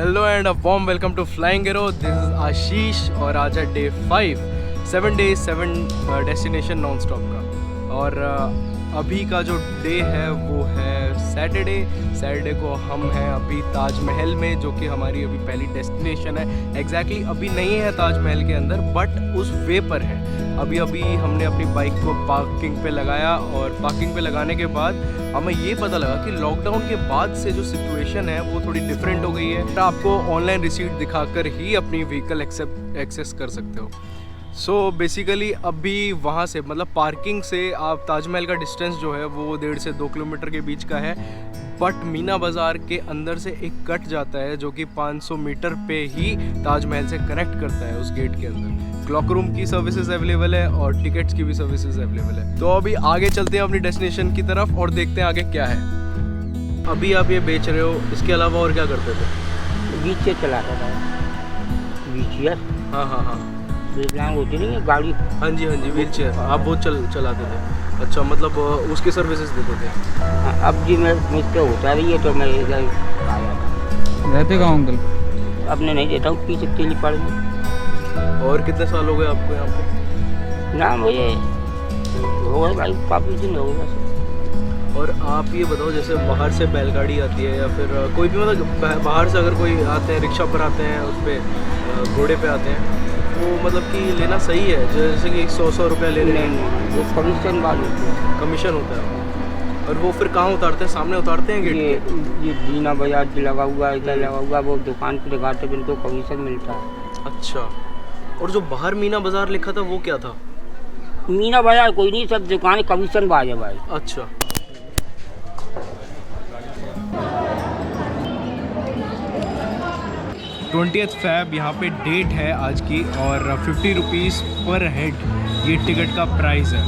Hello and a warm welcome to flying arrow. This is Ashish और आज है day 5, 7 days 7 destination non stop का। और अभी का जो डे है वो है सैटरडे को हम हैं अभी ताजमहल में, जो कि हमारी अभी पहली डेस्टिनेशन है। एग्जैक्टली अभी नहीं है ताजमहल के अंदर, बट उस वे पर है। अभी हमने अपनी बाइक को पार्किंग पे लगाया और पार्किंग पे लगाने के बाद हमें ये पता लगा कि लॉकडाउन के बाद से जो सिचुएशन है वो थोड़ी डिफरेंट हो गई है। आपको ऑनलाइन रिसीट दिखाकर ही अपनी व्हीकल एक्सेस कर सकते हो। सो बेसिकली अभी वहाँ से मतलब पार्किंग से आप ताजमहल का डिस्टेंस जो है वो 1.5 से 2 किलोमीटर के बीच का है। बट मीना बाज़ार के अंदर से एक कट जाता है जो कि 500 मीटर पे ही ताजमहल से कनेक्ट करता है उस गेट के अंदर। क्लॉक रूम की सर्विसेज अवेलेबल है और टिकट्स की भी सर्विसेज अवेलेबल है। तो अभी आगे चलते हैं अपनी डेस्टिनेशन की तरफ और देखते हैं आगे क्या है। अभी आप ये बेच रहे हो, इसके अलावा और क्या करते थे? बीच से चलाता था। व्हीलचेयर, हाँ विकलांग होती नहीं है गाड़ी। हाँ जी व्हील चेयर आप बहुत चलाते थे। अच्छा, मतलब उसकी सर्विसेज देते थे। हाँ, अब जी मैं मुझसे होता रही है तो मैं इधर आया था। रहते कहाँ अंकल? अपने नहीं देता हूँ, पीछे तेली पड़ गई। और कितने साल हो गए आपको यहाँ पे? ना मुझे हो गए भाई, काफ़ी दिन हो गए बस। और आप ये बताओ, जैसे बाहर से बैलगाड़ी आती है या फिर कोई भी मतलब बाहर से अगर कोई आते हैं, रिक्शा पर आते हैं, उस पर घोड़े पे आते हैं, वो मतलब कि लेना सही है? जैसे कि 100 रुपया ले रहे हैं, वो कमीशन वाले कमीशन होता है। और वो फिर कहाँ उतारते हैं? सामने उतारते हैं गेट? ये मीना बाजार लगा हुआ, इधर लगा हुआ, वो दुकान पर लगाते हैं, उनको कमीशन मिलता है। अच्छा, और जो बाहर मीना बाजार लिखा था वो क्या था? मीना बाजार कोई नहीं, सब दुकान कमीशन बाज है भाई। अच्छा, Feb यहाँ पे डेट है आज की और 50 रुपीज़ पर हेड ये टिकट का प्राइस है।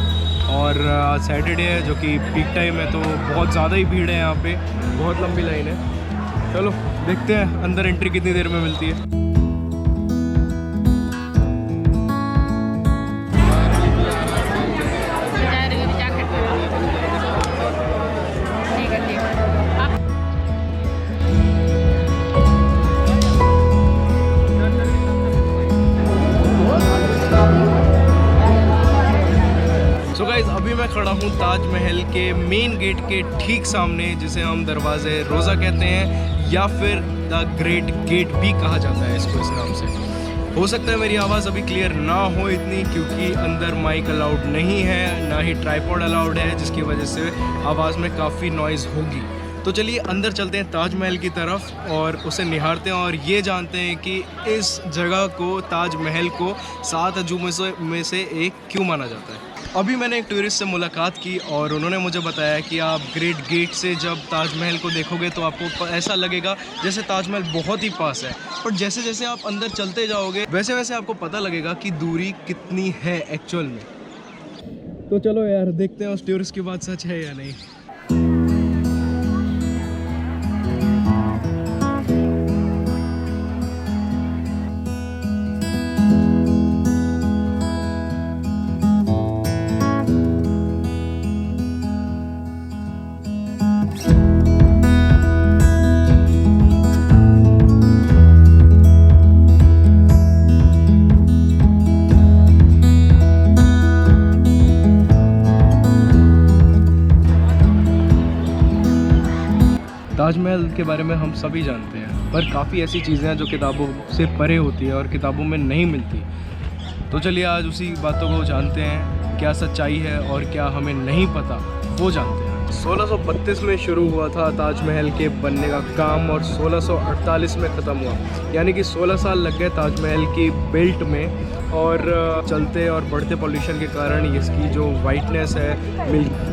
और सैटरडे है जो कि पीक टाइम है, तो बहुत ज़्यादा ही भीड़ है यहाँ पे, बहुत लंबी लाइन है। चलो देखते हैं अंदर एंट्री कितनी देर में मिलती है। सो गाइस, अभी मैं खड़ा हूँ ताजमहल के मेन गेट के ठीक सामने, जिसे हम दरवाजे रोज़ा कहते हैं या फिर द ग्रेट गेट भी कहा जाता है इसको, इस नाम से। हो सकता है मेरी आवाज़ अभी क्लियर ना हो इतनी, क्योंकि अंदर माइक अलाउड नहीं है, ना ही ट्राइपॉड अलाउड है, जिसकी वजह से आवाज़ में काफ़ी नॉइज़ होगी। तो चलिए अंदर चलते हैं ताजमहल की तरफ और उसे निहारते हैं और ये जानते हैं कि इस जगह को, ताजमहल को 7 अजूबों में से एक क्यों माना जाता है। अभी मैंने एक टूरिस्ट से मुलाकात की और उन्होंने मुझे बताया कि आप ग्रेट गेट से जब ताजमहल को देखोगे तो आपको ऐसा लगेगा जैसे ताजमहल बहुत ही पास है, पर जैसे जैसे आप अंदर चलते जाओगे वैसे वैसे आपको पता लगेगा कि दूरी कितनी है एक्चुअल में। तो चलो यार, देखते हैं उस टूरिस्ट की बात सच है या नहीं। ताजमहल के बारे में हम सभी जानते हैं, पर काफ़ी ऐसी चीज़ें हैं जो किताबों से परे होती है और किताबों में नहीं मिलती। तो चलिए आज उसी बातों को जानते हैं, क्या सच्चाई है और क्या हमें नहीं पता वो जानते हैं। 1632 में शुरू हुआ था ताजमहल के बनने का काम और 1648 में ख़त्म हुआ, यानी कि 16 साल लग गए ताजमहल की बिल्ट में। और चलते और बढ़ते पॉल्यूशन के कारण इसकी जो वाइटनेस है,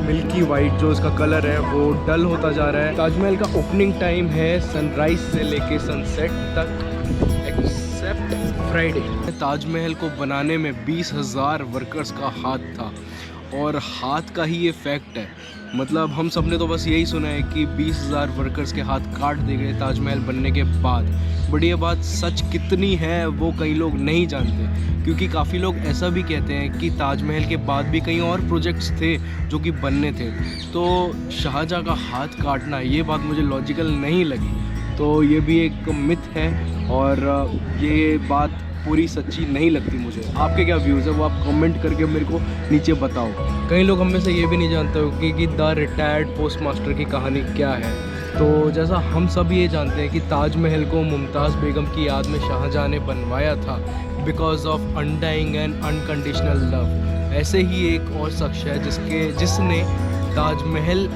मिल्की वाइट जो इसका कलर है, वो डल होता जा रहा है। ताजमहल का ओपनिंग टाइम है सनराइज से लेके सनसेट तक, एक्सेप्ट फ्राइडे। ताजमहल को बनाने में 20,000 वर्कर्स का हाथ था और हाथ का ही ये फैक्ट है। मतलब हम सब ने तो बस यही सुना है कि 20,000 वर्कर्स के हाथ काट दिए गए ताजमहल बनने के बाद, बट ये बात सच कितनी है वो कई लोग नहीं जानते, क्योंकि काफ़ी लोग ऐसा भी कहते हैं कि ताजमहल के बाद भी कई और प्रोजेक्ट्स थे जो कि बनने थे। तो शाहजहाँ का हाथ काटना, ये बात मुझे लॉजिकल नहीं लगी। तो ये भी एक मिथ है और ये बात पूरी सच्ची नहीं लगती मुझे। आपके क्या व्यूज़ है वो आप कमेंट करके मेरे को नीचे बताओ। कई लोग हम में से ये भी नहीं जानते हो कि द रिटायर्ड पोस्टमास्टर की कहानी क्या है। तो जैसा हम सब ये जानते हैं कि ताजमहल को मुमताज़ बेगम की याद में शाहजहाँ ने बनवाया था because of undying and unconditional love, ऐसे ही एक और शख्स है जिसने ताजमहल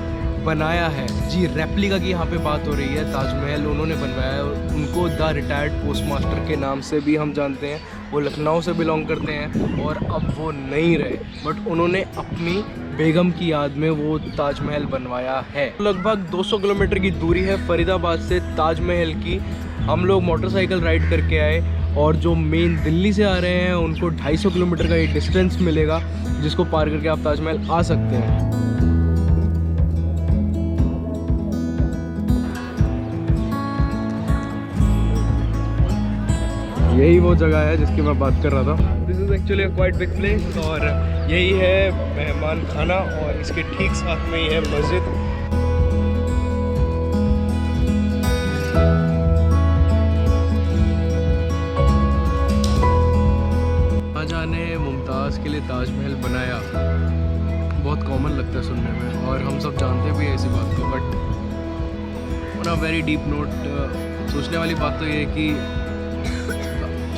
बनाया है। जी, रेप्लिका की यहाँ पे बात हो रही है। ताजमहल उन्होंने बनवाया है और उनको द रिटायर्ड पोस्टमास्टर के नाम से भी हम जानते हैं। वो लखनऊ से बिलोंग करते हैं और अब वो नहीं रहे, बट उन्होंने अपनी बेगम की याद में वो ताजमहल बनवाया है। लगभग 200 किलोमीटर की दूरी है फरीदाबाद से ताजमहल की। हम लोग मोटरसाइकिल राइड करके आए और जो मेन दिल्ली से आ रहे हैं उनको 250 किलोमीटर का एक डिस्टेंस मिलेगा जिसको पार करके आप ताजमहल आ सकते हैं। यही वो जगह है जिसकी मैं बात कर रहा था। This is actually quite big place और यही है मेहमान खाना और इसके ठीक साथ में ही है मस्जिद। शाहजहाँ ने मुमताज़ के लिए ताजमहल बनाया, बहुत कॉमन लगता है सुनने में और हम सब जानते भी हैं इसी बात को, but on a very deep note सोचने वाली बात तो ये है कि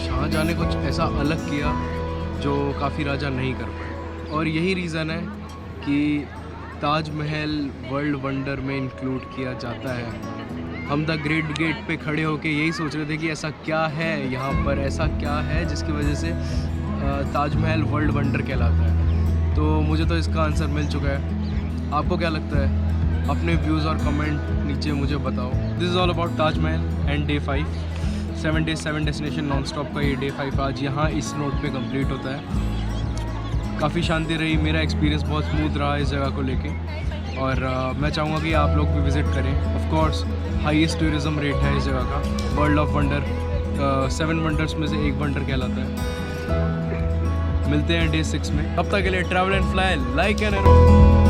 शाहजहाँ ने कुछ ऐसा अलग किया जो काफ़ी राजा नहीं कर पाए और यही रीज़न है कि ताजमहल वर्ल्ड वंडर में इंक्लूड किया जाता है। हम द ग्रेट गेट पे खड़े होके यही सोच रहे थे कि ऐसा क्या है यहाँ पर, ऐसा क्या है जिसकी वजह से ताजमहल वर्ल्ड वंडर कहलाता है। तो मुझे तो इसका आंसर मिल चुका है। आपको क्या लगता है? अपने व्यूज़ और कमेंट नीचे मुझे बताओ। This is all about Taj Mahal and day 5 7 days 7 destination non stop का ये डे 5 आज यहाँ इस नोट पे कंप्लीट होता है। काफ़ी शांति रही, मेरा एक्सपीरियंस बहुत स्मूथ रहा इस जगह को लेके और मैं चाहूँगा कि आप लोग भी विज़िट करें। Of course highest tourism rate है इस जगह का। वर्ल्ड ऑफ वंडर 7 वंडर्स में से एक वंडर कहलाता है। मिलते हैं डे 6 में, तब तक के लिए travel and fly like and